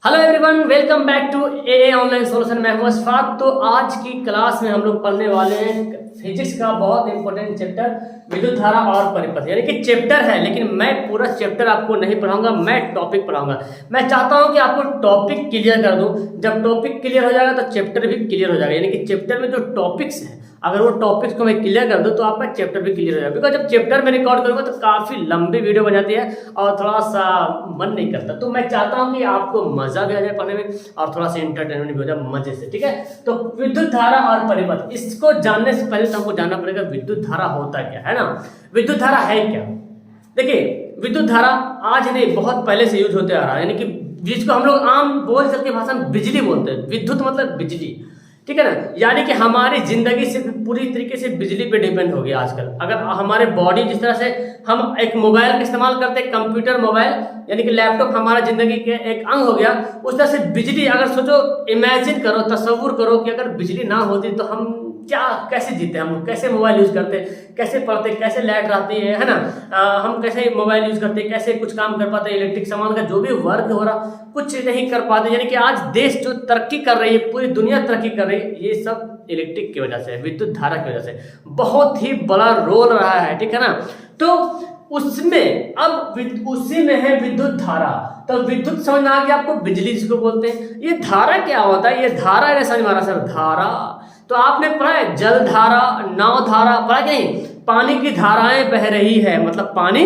Hello everyone, welcome back to a online solution. मैं हूं अशफाक। तो आज की क्लास में हम लोग पढ़ने वाले हैं फिजिक्स का बहुत इंपॉर्टेंट चैप्टर विद्युत धारा और परिपथ। यानी कि चैप्टर है, लेकिन मैं पूरा चैप्टर आपको नहीं पढ़ाऊंगा, मैं टॉपिक पढ़ाऊंगा। मैं चाहता हूं कि आपको टॉपिक क्लियर कर दूं। जब टॉपिक क्लियर हो जाएगा तो चैप्टर भी क्लियर हो जाएगा। यानी कि चैप्टर में जो टॉपिक्स हैं, अगर वो टॉपिक्स को मैं क्लियर कर दूं तो आपका चैप्टर भी क्लियर हो जाएगा। बिकॉज जब चैप्टर में रिकॉर्ड करूंगा तो काफी लंबी वीडियो बन जाती है और थोड़ा सा मन नहीं करता। तो मैं चाहता हूं कि आपको मजा भी आ जाए पढ़ने में और थोड़ा सा एंटरटेनमेंट भी हो जाए मजे से। ठीक है, तो विद्युत धारा और परिपथ, इसको जानने से पहले तो हमको जानना पड़ेगा विद्युत धारा होता क्या है ना। विद्युत धारा है क्या? देखिए, विद्युत धारा आज नहीं, बहुत पहले से यूज होते आ रहा है। यानी कि जिसको हम लोग आम बोल सकते भाषा में बिजली बोलते हैं। विद्युत मतलब बिजली, ठीक है ना। यानी कि हमारी जिंदगी से पूरी तरीके से बिजली पे डिपेंड हो गया आजकल। अगर हमारे बॉडी, जिस तरह से हम एक मोबाइल का इस्तेमाल करते हैं, कंप्यूटर मोबाइल यानी कि लैपटॉप हमारा जिंदगी के एक अंग हो गया, उस तरह से बिजली, अगर सोचो, इमेजिन करो, तस्वुर करो कि अगर बिजली ना होती तो हम क्या, कैसे जीते, हम कैसे मोबाइल यूज करते, कैसे पढ़ते, कैसे लाइट रहती है ना, हम कैसे मोबाइल यूज करते, कैसे कुछ काम कर पाते, इलेक्ट्रिक सामान का जो भी वर्क हो रहा कुछ नहीं कर पाते। यानी कि आज देश जो तरक्की कर रही है, पूरी दुनिया तरक्की कर रही है, ये सब इलेक्ट्रिक की वजह से, विद्युत धारा की वजह से बहुत ही बड़ा रोल रहा है। ठीक है ना। तो उसमें अब उसी में है विद्युत धारा। तो विद्युत समझ में आ गया आपको, बिजली जिसको बोलते हैं। ये धारा क्या होता है? ये धारा है, समझ में आ रहा सर? धारा तो आपने पढ़ा है, जल धारा, नाव धारा, पढ़ा कि नहीं? पानी की धाराएं बह रही है, मतलब पानी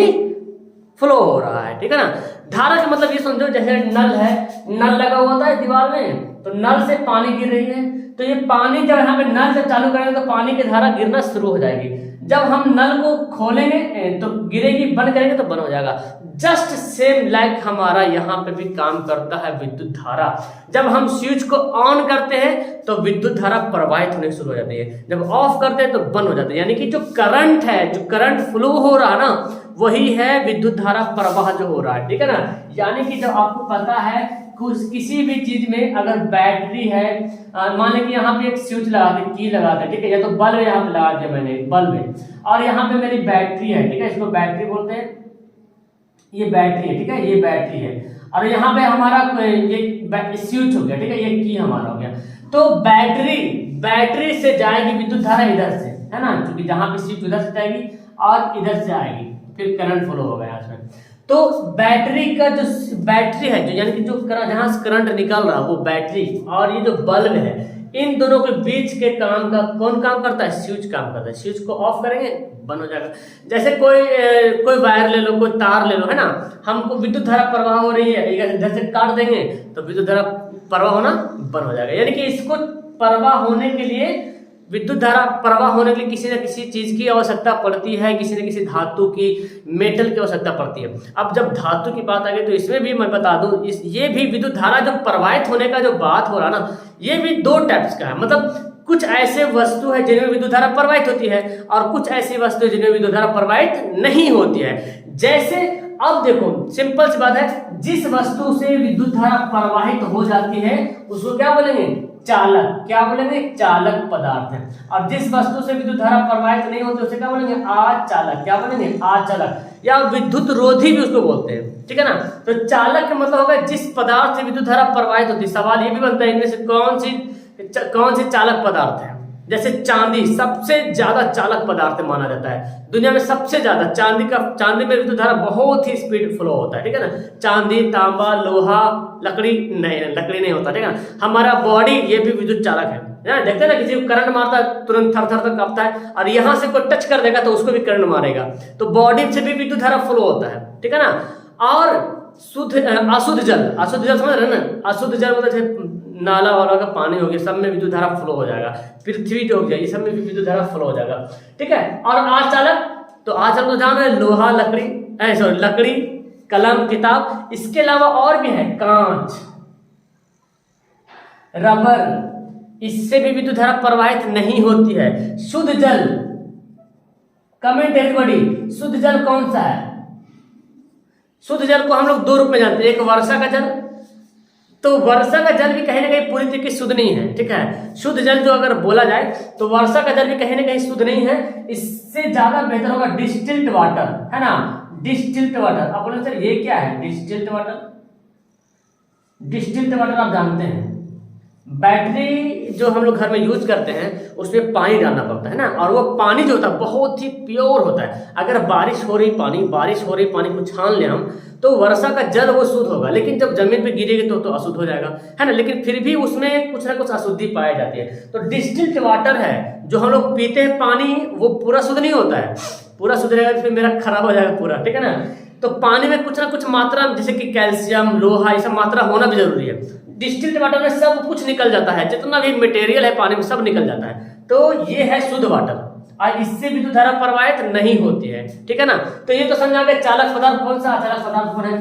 फ्लो हो रहा है। ठीक है ना। धारा का मतलब ये समझो, जैसे नल है, नल लगा हुआ था दीवार में, तो नल से पानी गिर रही है, तो ये पानी जब यहाँ पे नल से चालू करेंगे तो पानी की धारा गिरना शुरू हो जाएगी। जब हम नल को खोलेंगे तो गिरेगी, बंद करेंगे तो बंद हो जाएगा। जस्ट सेम लाइक हमारा यहाँ पे भी काम करता है विद्युत धारा। जब हम स्विच को ऑन करते हैं तो विद्युत धारा प्रवाहित होने शुरू हो जाती है, जब ऑफ करते हैं तो बंद हो जाती है। यानी कि जो करंट है, जो करंट फ्लो हो रहा है ना, वही है विद्युत धारा प्रवाह जो हो रहा है। ठीक है ना। यानी कि जब आपको पता है किसी भी चीज में अगर बैटरी है, मान लें कि यहाँ पे एक स्विच लगा दे, की लगा दे, ठीक है, या तो बल्ब यहाँ पे लगा दिया मैंने, बल्ब है, और यहाँ पे मेरी बैटरी है, ठीक है, इसको बैटरी बोलते हैं, ये बैटरी है, ठीक है, ये बैटरी है, और यहाँ पे हमारा ये स्विच हो गया, ठीक है, ये की हमारा हो गया। तो बैटरी से जाएगी विद्युत धारा इधर से, है ना, क्योंकि जहाँ पे स्विच उधर से जाएगी और इधर से आएगी, फिर करंट फ्लो होगा यहाँ से। तो बैटरी का जो बैटरी है, जो यानी कि जो जहां से करंट निकल रहा है वो बैटरी, और ये जो बल्ब है, इन दोनों के बीच के काम का कौन काम करता है? स्विच काम करता है। स्विच को ऑफ करेंगे बंद हो जाएगा। जैसे कोई वायर ले लो, कोई तार ले लो, है ना, हमको विद्युत धारा प्रवाह हो रही है, इधर से काट देंगे तो विद्युत धारा प्रवाह होना बंद हो जाएगा। यानी कि इसको प्रवाह होने के लिए, विद्युत धारा प्रवाह होने के लिए किसी न किसी चीज की आवश्यकता पड़ती है, किसी न किसी धातु की, मेटल की आवश्यकता पड़ती है। अब जब धातु की बात आ गई तो इसमें भी मैं बता दूं, ये भी विद्युत धारा जो प्रवाहित होने का जो बात हो रहा ना, ये भी दो टाइप्स का है। मतलब कुछ ऐसे वस्तु है जिनमें विद्युत धारा प्रवाहित होती है और कुछ ऐसी वस्तु है जिनमें विद्युत धारा प्रवाहित नहीं होती है। जैसे अब देखो, सिंपल सी बात है, जिस वस्तु से विद्युत धारा प्रवाहित हो जाती है उसको क्या बोलेंगे? चालक। क्या बोलेंगे? चालक पदार्थ है। और जिस वस्तु से विद्युत धारा प्रवाहित नहीं होती उसे क्या बोलेंगे? अचालक। क्या बोलेंगे? अचालक, या विद्युत रोधी भी उसको बोलते हैं। ठीक है ना। तो चालक का मतलब होगा जिस पदार्थ से विद्युत धारा प्रवाहित होती है। सवाल ये भी बनता है, इनमें से कौन सी चालक पदार्थ है? जैसे चांदी सबसे ज्यादा चालक पदार्थ माना जाता है दुनिया में, सबसे ज्यादा चांदी में विद्युत धारा बहुत ही स्पीड फ्लो होता है। ठीक है ना। चांदी, तांबा, लोहा, लकड़ी नहीं होता। ठीक है ना। हमारा बॉडी ये भी विद्युत चालक है। देखते हैं ना, किसी को करंट मारता है तुरंत थर थर कांपता है, और यहाँ से कोई टच कर देगा तो उसको भी करंट मारेगा। तो बॉडी से भी विद्युत धारा फ्लो होता है। ठीक है ना। और अशुद्ध जल समझ रहे ना? अशुद्ध जल मतलब नाला वाला का पानी हो गया, सब में विद्युत धारा फ्लो हो जाएगा। पृथ्वी जो हो गया, ये सब में भी विद्युत धारा फ्लो हो जाएगा। ठीक है। और आचालक, तो आचालक तो जान रहे, लोहा, लकड़ी, कलम, किताब, इसके अलावा और भी है, कांच, रबर, इससे भी विद्युत धारा प्रवाहित नहीं होती है। शुद्ध जल, कमेंट एवरीबॉडी, शुद्ध जल कौन सा है? शुद्ध जल को हम लोग दो रूप में जानते हैं, एक वर्षा का जल, तो वर्षा का जल भी कहीं ना कहीं पूरी तरीके से शुद्ध नहीं है। ठीक है। शुद्ध जल जो अगर बोला जाए तो वर्षा का जल भी कहीं ना कहीं शुद्ध नहीं है। इससे ज्यादा बेहतर होगा डिस्टिल्ड वाटर, है ना, डिस्टिल्ड वाटर। आप बोले सर ये क्या है डिस्टिल्ड वाटर? डिस्टिल्ड वाटर आप जानते हैं, बैटरी जो हम लोग घर में यूज करते हैं उसमें पानी डालना पड़ता है ना, और वो पानी जो होता है बहुत ही प्योर होता है। अगर बारिश हो रही पानी को छान ले हम तो वर्षा का जल वो शुद्ध होगा, लेकिन जब जमीन पे गिरेगी तो अशुद्ध हो जाएगा, है ना। लेकिन फिर भी उसमें कुछ ना कुछ अशुद्धि पाई जाती है। तो डिस्टिल्ड वाटर है जो हम लोग पीते हैं पानी, वो पूरा शुद्ध नहीं होता है। पूरा शुद्ध रहेगा फिर मेरा खराब हो जाएगा पूरा, ठीक है ना। तो पानी में कुछ ना कुछ मात्रा, जैसे कि कैल्शियम, लोहा, ये सब मात्रा होना भी जरूरी है। डिस्टिल्ड वाटर में सब कुछ निकल जाता है, जितना भी मटेरियल है पानी में सब निकल जाता है। तो ये है शुद्ध वाटर, और इससे विद्युत धारा प्रवाहित नहीं होती है, ठीक है ना। तो ये तो समझा गया चालक पदार्थ कौन सा, चालक पदार्थ कौन है।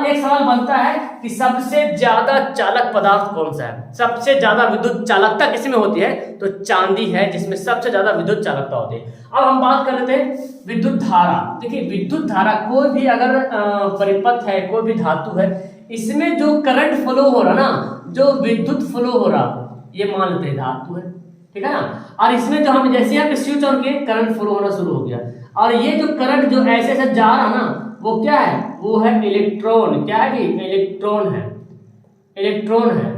एक सवाल बनता है कि सबसे ज्यादा चालक पदार्थ कौन सा है। सबसे ज्यादा विद्युत चालकता किसमें होती है, तो चांदी है जिसमें सबसे ज्यादा विद्युत चालकता होती है। अब हम बात कर लेते हैं विद्युत धारा। देखिए विद्युत धारा कोई भी अगर परिपथ है, कोई भी धातु है, इसमें जो करंट फ्लो हो रहा ना, जो विद्युत फ्लो हो रहा, ये मान लेते हैं धातु है, ठीक है ना। और इसमें जो हम जैसे यहाँ पे स्विच ऑन किए करंट फ्लो होना शुरू हो गया, और ये जो करंट जो ऐसे ऐसे जा रहा ना, वो क्या है, वो है इलेक्ट्रॉन। क्या है जी, इलेक्ट्रॉन है, इलेक्ट्रॉन है।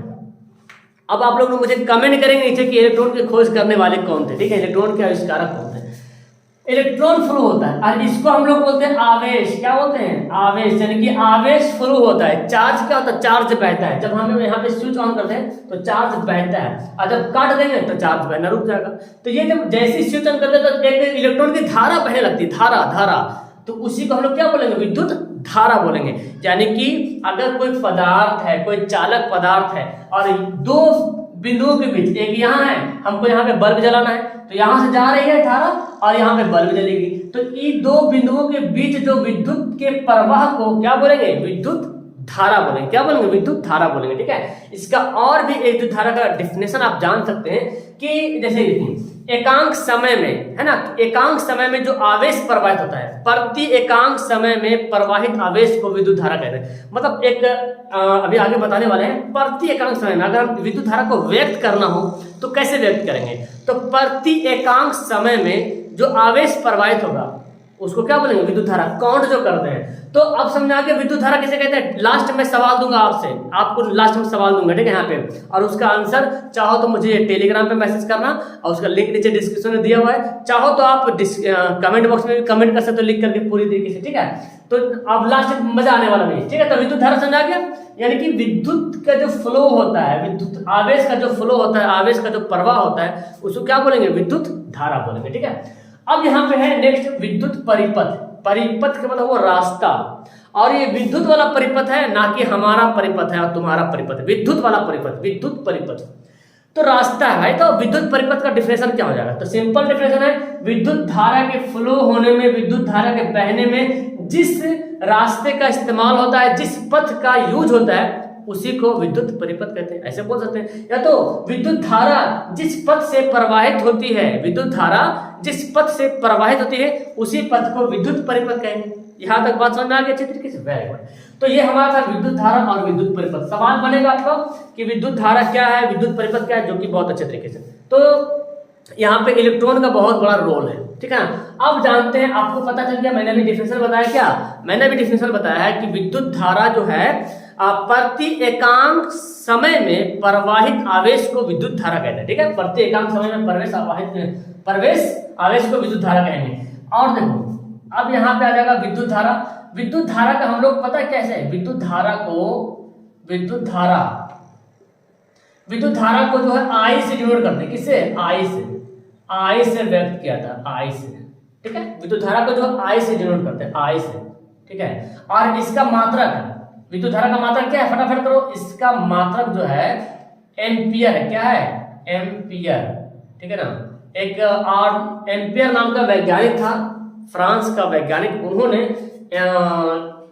अब आप लोग मुझे कमेंट करेंगे नीचे कि इलेक्ट्रॉन की खोज करने वाले कौन थे, ठीक है, इलेक्ट्रॉन के आविष्कारक कौन थे। इलेक्ट्रॉन फ्लो होता है, और इसको हम लोग बोलते हैं आवेश। क्या बोलते हैं, आवेश, यानी कि आवेश फ्लो होता है। चार्ज क्या होता है, चार्ज बहता है। जब हम यहाँ पे स्विच ऑन करते हैं तो चार्ज बहता है, और जब काट देंगे तो चार्ज बहना रुक जाएगा। तो ये जब जैसे स्विच ऑन करते हैं तो एक इलेक्ट्रॉन की धारा बहने लगती है, धारा, तो उसी को हम लोग क्या बोलेंगे, विद्युत धारा बोलेंगे। यानी कि अगर कोई पदार्थ है, कोई चालक पदार्थ है, और दो बिंदुओं के बीच, एक यहाँ है, हमको यहाँ पे बल्ब जलाना है, तो यहाँ से जा रही है धारा और यहाँ पे बल्ब जलेगी, तो इन दो बिंदुओं के बीच जो विद्युत के प्रवाह को क्या बोलेंगे, विद्युत धारा बोलेंगे। क्या बोलेंगे, विद्युत धारा बोलेंगे, ठीक है। इसका और भी एक विद्युत धारा का डेफिनेशन आप जान सकते हैं कि जैसे एकांक समय में, है ना, एकांक समय में जो आवेश प्रवाहित होता है, प्रति एकांक समय में प्रवाहित आवेश को विद्युत धारा कहते हैं। मतलब एक अभी आगे बताने वाले हैं, प्रति एकांक समय में अगर विद्युत धारा को व्यक्त करना हो तो कैसे व्यक्त करेंगे, तो प्रति एकांक समय में जो आवेश प्रवाहित होगा उसको क्या बोलेंगे, विद्युत धारा। काउंट जो करते हैं, तो अब समझा के विद्युत धारा किसे कहते हैं। लास्ट में सवाल दूंगा आपसे, आपको लास्ट में सवाल दूंगा, ठीक है, यहाँ पे, और उसका आंसर चाहो तो मुझे टेलीग्राम पे मैसेज करना, और उसका लिंक नीचे डिस्क्रिप्शन में दिया हुआ है। चाहो तो आप कमेंट बॉक्स में भी कमेंट कर सकते हो लिख करके पूरी तरीके से, ठीक है। तो अब लास्ट में मजा आने वाला नहीं, ठीक है। तो विद्युत धारा समझा गया, यानी कि विद्युत का जो फ्लो होता है, विद्युत आवेश का जो फ्लो होता है, आवेश का जो प्रवाह होता है, उसको क्या बोलेंगे, विद्युत धारा बोलेंगे, ठीक है। अब यहाँ पे है नेक्स्ट विद्युत परिपथ। परिपथ का मतलब वो रास्ता, और ये विद्युत वाला परिपथ है, ना कि हमारा परिपथ है और तुम्हारा परिपथ, विद्युत वाला परिपथ, विद्युत परिपथ तो रास्ता है भाई। तो विद्युत परिपथ का डिफिनेशन क्या हो जाएगा, तो सिंपल डिफिनेशन है, विद्युत धारा के फ्लो होने में, विद्युत धारा के बहने में जिस रास्ते का इस्तेमाल होता है, जिस पथ का यूज होता है, उसी को विद्युत परिपथ कहते हैं, ऐसे बोल सकते हैं। या तो विद्युत धारा जिस पथ से प्रवाहित होती है, विद्युत धारा जिस पथ से प्रवाहित होती है, उसी पथ को विद्युत परिपथ कहेंगे। यहां तक बात समझ में आ गई अच्छी तरीके से, वेरी गुड। तो ये हमारा था विद्युत धारा और विद्युत परिपथ। सवाल बनेगा आपका कि विद्युत धारा क्या है, विद्युत परिपथ क्या है, जो कि बहुत अच्छे तरीके से। तो यहाँ पे इलेक्ट्रॉन का बहुत बड़ा रोल है, ठीक है ना। अब जानते हैं, आपको पता चल गया, मैंने भी डिफिनेशन बताया, क्या मैंने भी डिफिनेशन बताया है कि विद्युत धारा जो है प्रति एकांक समय में प्रवाहित आवेश को विद्युत धारा कहते हैं, ठीक है। प्रति एकांक समय में प्रवेश आवेश को विद्युत धारा कहेंगे। और देखो अब यहाँ पे आ जाएगा विद्युत धारा। विद्युत धारा का हम लोग पता है कैसे है, विद्युत धारा को जो है आई से डिनोट करते हैं, किससे, आई से व्यक्त किया था, आई से, ठीक है। विद्युत धारा को जो आई से डिनोट करते हैं, आई से, ठीक है। और इसका मात्रक, विद्युत धारा का मात्रक क्या है, फटाफट करो, इसका मात्रक जो है एम्पियर है। क्या है, एम्पियर, ठीक है ना। एक एम्पियर नाम का वैज्ञानिक था, फ्रांस का वैज्ञानिक, उन्होंने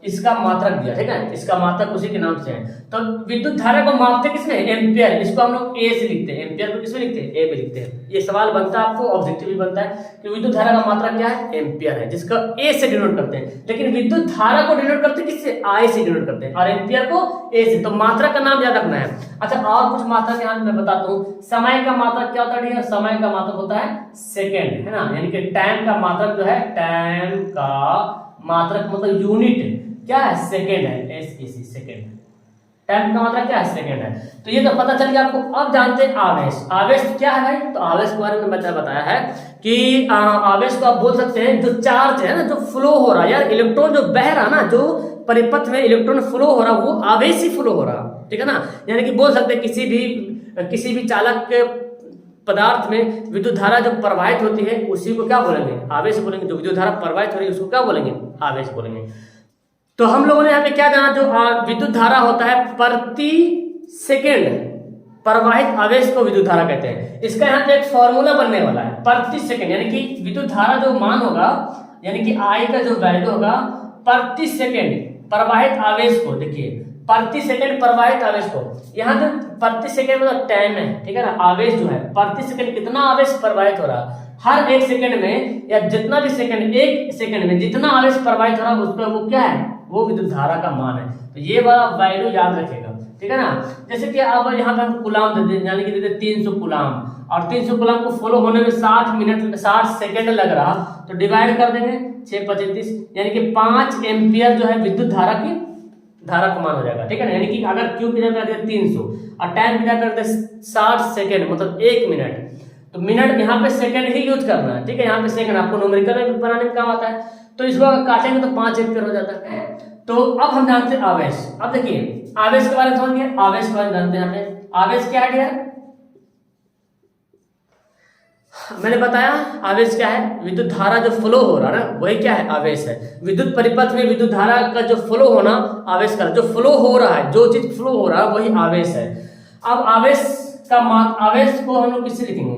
इसका मात्रक दिया, ठीक है, इसका मात्रक उसी के नाम से है। तो विद्युत धारा को मापते किसमें, एम्पियर। इसको हम लोग ए से लिखते हैं, एम्पियर को किसमें लिखते हैं, ए में लिखते हैं। ये सवाल बनता है आपको, ऑब्जेक्टिव भी बनता है कि विद्युत धारा का मात्रक क्या है, एम्पियर है, जिसका ए से डिनोट करते हैं। लेकिन विद्युत धारा को डिनोट करते हैं किससे, आई से डिनोट करते हैं, और एम्पियर को ए से। तो मात्रक का नाम याद रखना है। अच्छा, और कुछ मात्रक यहाँ मैं बताता हूँ। समय का मात्रक क्या होता है, ठीक है, समय का मात्रक होता है सेकेंड, है ना। यानी कि टाइम का मात्रक जो है, टाइम का मात्रक मतलब यूनिट क्या है, सेकेंड है, SEC, सेकेंड, टाइम का मात्रा क्या है, सेकंड है। तो ये तो पता चल गया आपको। अब जानते हैं आवेश। आवेश क्या है भाई, तो आवेश के बारे में बताया है कि आवेश को आप बोल सकते हैं जो चार्ज है ना, जो फ्लो हो रहा है यार, इलेक्ट्रॉन जो बह रहा ना, जो परिपथ में इलेक्ट्रॉन फ्लो हो रहा, वो आवेश ही फ्लो हो रहा, ठीक है ना। यानी कि बोल सकते हैं किसी भी चालक के पदार्थ में विद्युत धारा जब प्रवाहित होती है उसी को क्या बोलेंगे, आवेश बोलेंगे। जो विद्युत धारा प्रवाहित हो रही है उसको क्या बोलेंगे, आवेश बोलेंगे। तो हम लोगों ने यहाँ पे क्या जाना, जो विद्युत धारा होता है प्रति सेकेंड प्रवाहित आवेश को विद्युत धारा कहते हैं। इसका यहाँ पे एक फॉर्मूला बनने वाला है, प्रति सेकेंड, यानी कि विद्युत धारा जो मान होगा, यानी कि आई का जो वैल्यू होगा प्रति सेकेंड प्रवाहित आवेश को, देखिए प्रति सेकंड प्रवाहित आवेश को, यहाँ जो प्रति सेकंड मतलब टाइम है, ठीक है ना, आवेश जो है प्रति सेकंड कितना आवेश प्रवाहित हो रहा, हर एक सेकंड में या जितना भी सेकंड, एक सेकंड में जितना आवेश प्रवाहित हो रहा उस पर वो क्या है, वो विद्युत धारा का मान है। तो ये वाला वैल्यू याद रखेगा, ठीक है ना। जैसे कि अब यहाँ पे हम कूलाम दे दें, यानी कि दे दें 300 कूलाम, और 300 कूलाम को फॉलो होने में 60 सेकंड लग रहा, तो डिवाइड कर देंगे 6×35, यानी कि 5 एम्पियर जो है विद्युत धारा का मान हो जाएगा, ठीक है ना। यानी कि अगर क्यू की जगह कर 300 और टाइम की जगह कर 60 सेकंड मतलब 1 मिनट, तो मिनट यहाँ पे सेकंड ही यूज करना है, ठीक है। यहाँ पे सेकंड आपको न्यूमेरिकल में बनाने में काम आता है, तो इसको अगर काटेंगे तो 5 एम्पियर हो जाता है। तो अब हम जानते हैं आवेश। अब देखिए आवेश के बारे में समझिए, आवेश के बारे में जानते हैं। यहाँ पे आवेश क्या है, मैंने बताया आवेश क्या है, विद्युत धारा जो फ्लो हो रहा है ना वही क्या है, आवेश है। विद्युत परिपथ में विद्युत धारा का जो फ्लो होना आवेश का, जो फ्लो हो रहा है, जो चीज फ्लो हो रहा है वही आवेश है। अब आवेश को हम लोग किससे लिखेंगे,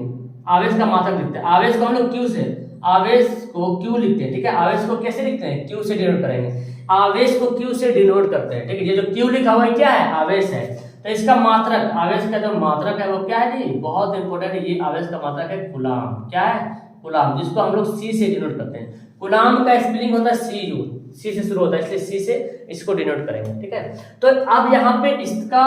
आवेश का मात्रक लिखते हैं। आवेश को हम लोग क्यू से, आवेश को क्यू लिखते हैं, ठीक है। आवेश को कैसे लिखते हैं, क्यू से डिनोट करेंगे, आवेश को क्यू से डिनोट करते हैं, ठीक है। ये जो क्यू लिखा हुआ है क्या है, आवेश है। तो इसका मात्रक, आवेश का जो मात्रक है वो क्या है जी, बहुत इंपॉर्टेंट है, ये आवेश का मात्रक है कूलाम। क्या है, कूलाम, जिसको हम लोग सी से डिनोट करते हैं। कूलाम का स्पेलिंग होता है सी से शुरू होता है, इसलिए सी से इसको डिनोट करेंगे, ठीक है। तो अब यहाँ पे इसका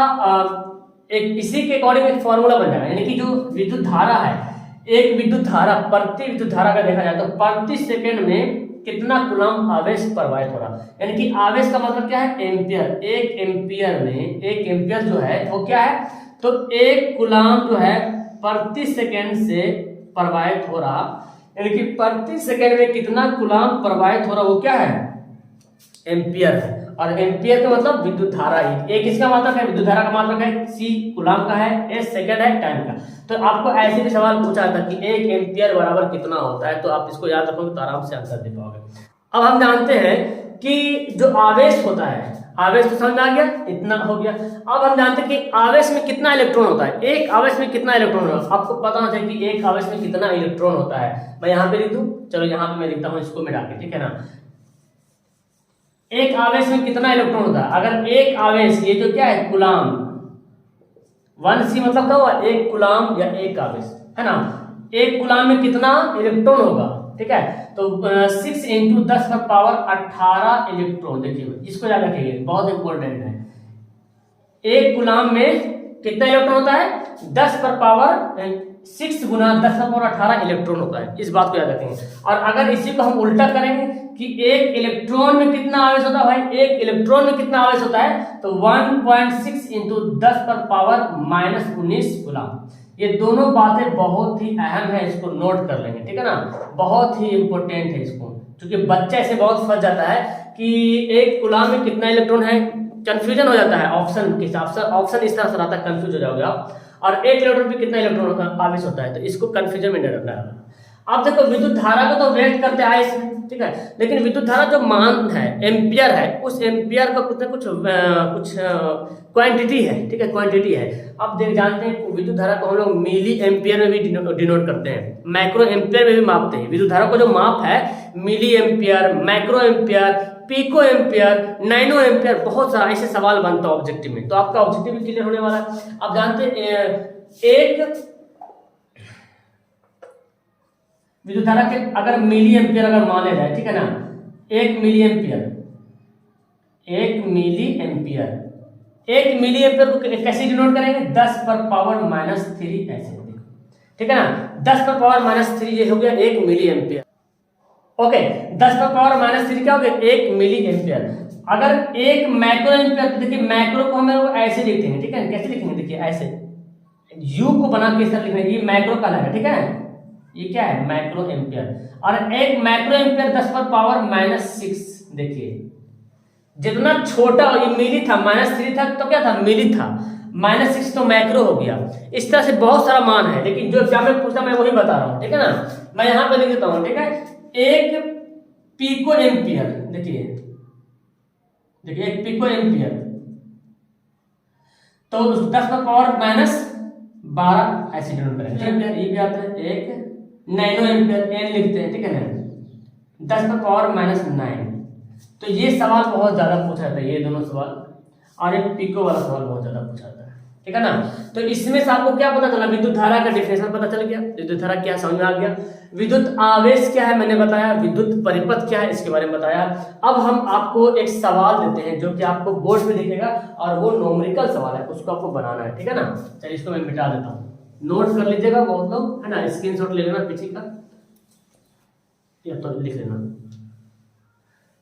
एक इसी के अकॉर्डिंग एक फॉर्मूला बन जाएगा, यानी कि जो विद्युत धारा है, एक विद्युत धारा, प्रति विद्युत धारा का देखा जाए तो प्रति सेकंड में कितना कूलाम आवेश प्रवाहित हो रहा, यानी कि आवेश का मतलब क्या है, एम्पियर। एक एम्पियर में, एक एम्पियर जो है वो क्या है, तो एक कूलाम जो है प्रति सेकंड से प्रवाहित हो रहा, यानी कि प्रति सेकंड में कितना कूलाम प्रवाहित हो रहा वो क्या है, एम्पियर है। और एम्पियर का मतलब विद्युत धारा ही। एक इसका मात्रक है, विद्युत धारा का मात्रक है सी, कूलाम का है, एस सेकंड है, टाइम का। तो आपको ऐसे भी सवाल पूछा था कि 1 एम्पियर बराबर कितना होता है, तो आप इसको याद रखोगे तो आराम से आंसर दे पाओगे। अब हम जानते हैं कि जो आवेश होता है, आवेश तो समझ में आ गया, इतना हो गया। अब हम जानते हैं कि आवेश में कितना इलेक्ट्रॉन होता है, एक आवेश में कितना इलेक्ट्रॉन होता है। आपको पता होना चाहिए कि एक आवेश में कितना इलेक्ट्रॉन होता है। मैं यहाँ पे लिख दूं, चलो यहाँ पे मैं लिखता हूँ इसको मिला के, ठीक है ना। एक आवेश में कितना इलेक्ट्रॉन होता है, अगर एक आवेश, ये जो क्या है कूलाम, 1C मतलब क्या हुआ, एक कूलाम या एक आवेश, है ना। एक कूलाम में कितना इलेक्ट्रॉन होगा, ठीक है। तो 6 × 10⁻18 इलेक्ट्रॉन, देखिए इसको याद रखिए, बहुत इंपॉर्टेंट है। एक कूलाम में कितना इलेक्ट्रॉन होता है, 10⁻6 × 10⁻18 इलेक्ट्रॉन होता है, इस बात को याद रखेंगे। और अगर इसी को हम उल्टा करेंगे कि एक इलेक्ट्रॉन में कितना आवेश होता है भाई, एक इलेक्ट्रॉन में कितना आवेश होता है, तो 1.6 × 10⁻−19 कूलाम। ये दोनों बातें बहुत ही अहम है, इसको नोट कर लेंगे, ठीक है ना, बहुत ही इंपॉर्टेंट है इसको, क्योंकि बच्चा ऐसे बहुत फंस जाता है कि एक कूलाम में कितना इलेक्ट्रॉन है, कंफ्यूजन हो जाता है ऑप्शन के हिसाब से, ऑप्शन इस तरह से रहता है, कंफ्यूज हो जाओगे आप। और एक इलेक्ट्रॉन पे कितना इलेक्ट्रॉन आवेश होता है, तो इसको कंफ्यूजन में नहीं रखना है। अब देखो विद्युत धारा को तो वेट करते आए इसमें, ठीक है, लेकिन विद्युत धारा जो मान है, एम्पियर है, उस एम्पियर का कुछ क्वांटिटी है, ठीक है, क्वांटिटी है। अब देख जानते हैं विद्युत धारा को हम लोग मिली एम्पियर में भी डिनोट करते हैं, माइक्रो एम्पियर में भी मापते हैं। विद्युत धारा को जो माप है milliampere, microampere, picoampere, nanoampere, बहुत सारा ऐसे सवाल बनता है ऑब्जेक्टिव में, तो आपका ऑब्जेक्टिव भी क्लियर होने वाला है। अब जानते हैं एक विद्युत धारा के अगर मिली एम्पियर अगर माने जाए, ठीक है ना, 1 milliampere, 1 milliampere, 1 milliampere को कैसे डिनोट करेंगे, 10⁻−3 ऐसे, ठीक है ना, 10⁻−3 ये हो गया 1 मिली एम्पियर। ओके, 10⁻−3 क्या हो गया, 1 मिली एम्पियर। अगर एक माइक्रो एम्पियर, देखिए माइक्रो को हम लोग ऐसे लिखते हैं, ठीक है, कैसे लिखेंगे, देखिए ऐसे यू को बना के इस तरह लिखेंगे, ये माइक्रो कहलाएगा, ठीक है, ये क्या है माइक्रो एम्पियर। और एक माइक्रो एम्पियर 10⁻⁻6, देखिए जितना छोटा ये मिली था, -3 था तो क्या था मिली था, -6 तो माइक्रो हो गया। इस तरह से बहुत सारा मान है, लेकिन जो एग्जाम में पूछता मैं वही बता रहा हूँ, ठीक है ना। मैं यहाँ पे लिख देता हूँ, ठीक है, एक पिको एम्पियर, देखिए एक पिको एम्पियर तो 10⁻⁻12 ऐसे डिनोट करेंगे, ये भी आता है। एक नैनो एम्पियर एन लिखते हैं, ठीक है ना, 10⁻⁹। तो ये सवाल बहुत ज्यादा पूछा जाता है, ये दोनों सवाल, और एक पिको वाला सवाल बहुत ज्यादा पूछा जाता है, ठीक है ना। तो इसमें से आपको क्या पता चला, विद्युत धारा का डिफिनेशन पता चल गया, विद्युत धारा क्या समझ में आ गया, विद्युत आवेश क्या है मैंने बताया, विद्युत परिपथ क्या है इसके बारे में बताया। अब हम आपको एक सवाल देते हैं जो कि आपको बोर्ड में दिखेगा, और वो न्यूमेरिकल सवाल है, उसको आपको बनाना है, ठीक है ना। चलिए इसको मैं मिटा देता हूँ, नोट कर लीजिएगा बहुत लोग, है ना, स्क्रीनशॉट ले लेना पीछे का या तो लिख लेना।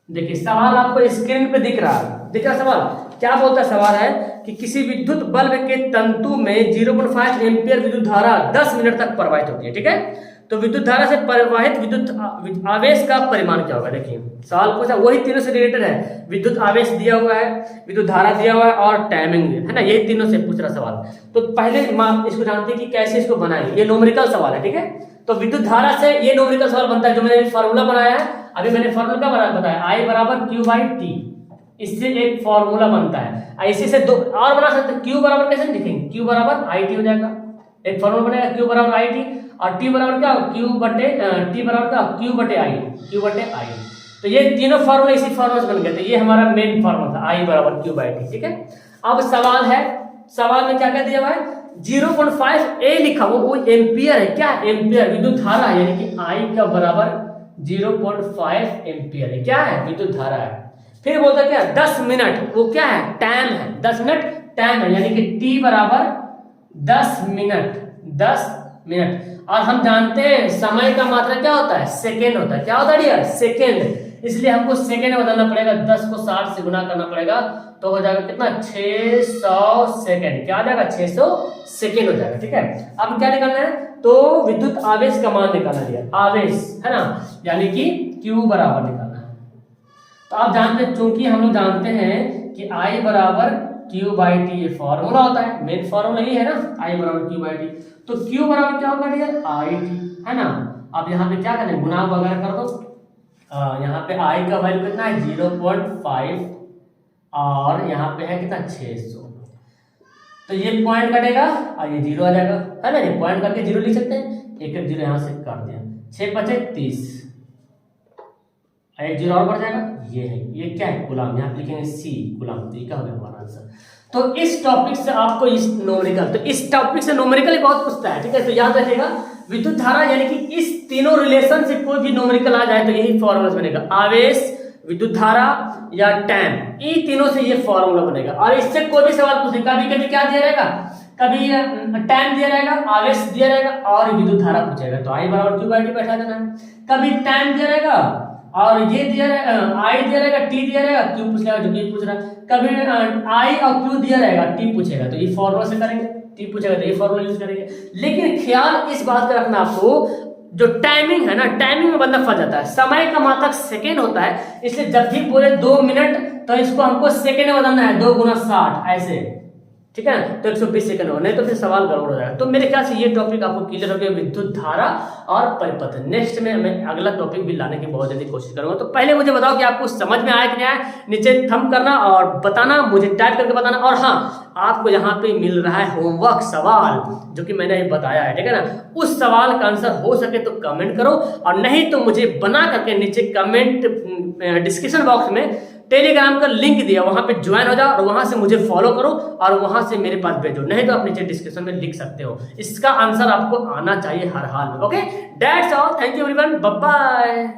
देखिए सवाल आपको स्क्रीन पे दिख रहा है, सवाल क्या बोलता है, सवाल है कि किसी विद्युत बल्ब के तंतु में 0.5 एम्पियर विद्युत धारा 10 मिनट तक प्रवाहित होती है, ठीक है। तो विद्युत धारा से प्रवाहित विद्युत आवेश का परिमाण क्या होगा। देखिए सवाल पूछा वही तीनों से रिलेटेड है, विद्युत आवेश दिया हुआ है, विद्युत धारा दिया हुआ है और टाइमिंग है ना, यही तीनों से पूछ रहा सवाल। तो पहले हम इसको जानते हैं कि कैसे इसको बनाएंगे, ये न्यूमेरिकल सवाल है, ठीक है। तो विद्युत धारा से ये न्यूमेरिकल सवाल बनता है, जो मैंने फॉर्मूला बनाया है, अभी मैंने फॉर्मूला क्या बताया, I = Q/T, इससे एक फॉर्मूला बनता है। ऐसे से दो और बना सकते हैं, Q बराबर कैसे लिखेंगे, Q = IT हो जाएगा, एक फॉर्मूला बनेगा Q = IT, और T बराबर क्या Q/T बराबर क्या Q/I। तो ये तीनों फॉर्मूला इसी फॉर्मूला से बन गए, तो ये हमारा मेन फॉर्मूला था, I = Q/T, ठीक है। अब सवाल है, सवाल में क्या क्या दिया हुआ है, 0.5 A लिखा, वो एम्पियर है, क्या एम्पियर विद्युत धारा है, यानी कि I का बराबर 0.5 एम्पियर है, क्या है विद्युत धारा है। फिर बोलता क्या 10 मिनट, वो क्या है टाइम है, 10 मिनट टाइम है, यानी कि T बराबर 10 मिनट। और हम जानते हैं समय का मात्रा क्या होता है, सेकेंड होता है, क्या होता है यार सेकेंड, इसलिए हमको सेकेंड में बदलना पड़ेगा, 10 को 60 से गुना करना पड़ेगा, तो हो जाएगा कितना 600 सेकेंड, क्या आ जाएगा 600 सेकेंड हो जाएगा, ठीक है। अब क्या निकालना है, तो विद्युत आवेश का मान निकालना दिया, आवेश है ना, यानी कि Q बराबर निकालना है। तो आप जानते हैं, चूंकि हम लोग जानते हैं कि I = Q/T ये फॉर्मूला होता है, मेन फॉर्मूला ये है ना, I = Q/T। तो Q बराबर क्या होगा डियर IT, है ना। अब यहाँ पे क्या करें, गुणा वगैरह कर दो, यहाँ पे I का वैल्यू कितना है 0.5 और यहाँ पे है कितना 600, तो ये पॉइंट कटेगा और ये 0 आ जाएगा, है ना, ये पॉइंट करके 0 लिख सकते हैं, एक 0 यहाँ से काट दिया, 6×5 = 30, एक 0 और बढ़ जाएगा, ये है, ये क्या है कूलम, यहाँ लिखेंगे C कूलम, तो ये क्या हो गया हमारा आंसर। तो इस टॉपिक से आपको इस न्यूमेरिकल, तो इस टॉपिक से न्यूमेरिकल बहुत पूछता है, ठीक है। तो याद रखिएगा विद्युत धारा यानी कि इस तीनों रिलेशन से कोई भी न्यूमेरिकल आ जाए तो यही फॉर्मूला बनेगा, आवेश, विद्युत धारा या टाइम, इन तीनों से ये फॉर्मूला बनेगा। और इससे कोई भी सवाल पूछे, कभी कभी क्या दिया रहेगा, कभी टाइम दिया रहेगा, आवेश दिया रहेगा और विद्युत धारा पूछेगा, तो I = Q/T बैठा देना है। कभी टाइम दिया रहेगा और ये दिया रहेगा, I दिया रहेगा, T दिया रहेगा, Q पूछ लेगा, जो भी पूछ रहा है। कभी I और Q दिया रहेगा, T पूछेगा, तो ये फॉर्मूला से करेंगे, T पूछेगा तो ये फॉर्मूला यूज करेंगे। लेकिन ख्याल इस बात का रखना आपको, जो टाइमिंग है ना, टाइमिंग में बंदा फंस जाता है, समय का मात्रक सेकेंड होता है, इसलिए जब भी बोले 2 मिनट तो इसको हमको सेकेंड में बदलना है, 2 × 60 ऐसे, ठीक है ना, तो 120 सेकंड हो, नहीं तो फिर सवाल गड़बड़ हो जाएगा। तो मेरे ख्याल से ये टॉपिक आपको क्लियर हो गया, विद्युत धारा और परिपथ। नेक्स्ट में मैं अगला टॉपिक भी लाने की बहुत जल्दी कोशिश करूंगा। तो पहले मुझे बताओ कि आपको समझ में आया कि नहीं आया, नीचे थंब करना और बताना, मुझे टाइप करके बताना। और हाँ, आपको यहाँ पे मिल रहा है होमवर्क सवाल जो कि मैंने बताया है, ठीक है ना, उस सवाल का आंसर हो सके तो कमेंट करो, और नहीं तो मुझे बना करके नीचे कमेंट डिस्क्रिप्शन बॉक्स में टेलीग्राम का लिंक दिया, वहां पे ज्वाइन हो जाओ और वहां से मुझे फॉलो करो और वहां से मेरे पास भेजो, नहीं तो आप नीचे डिस्क्रिप्शन में लिख सकते हो। इसका आंसर आपको आना चाहिए हर हाल में। Okay, that's all, thank you everyone, bye bye.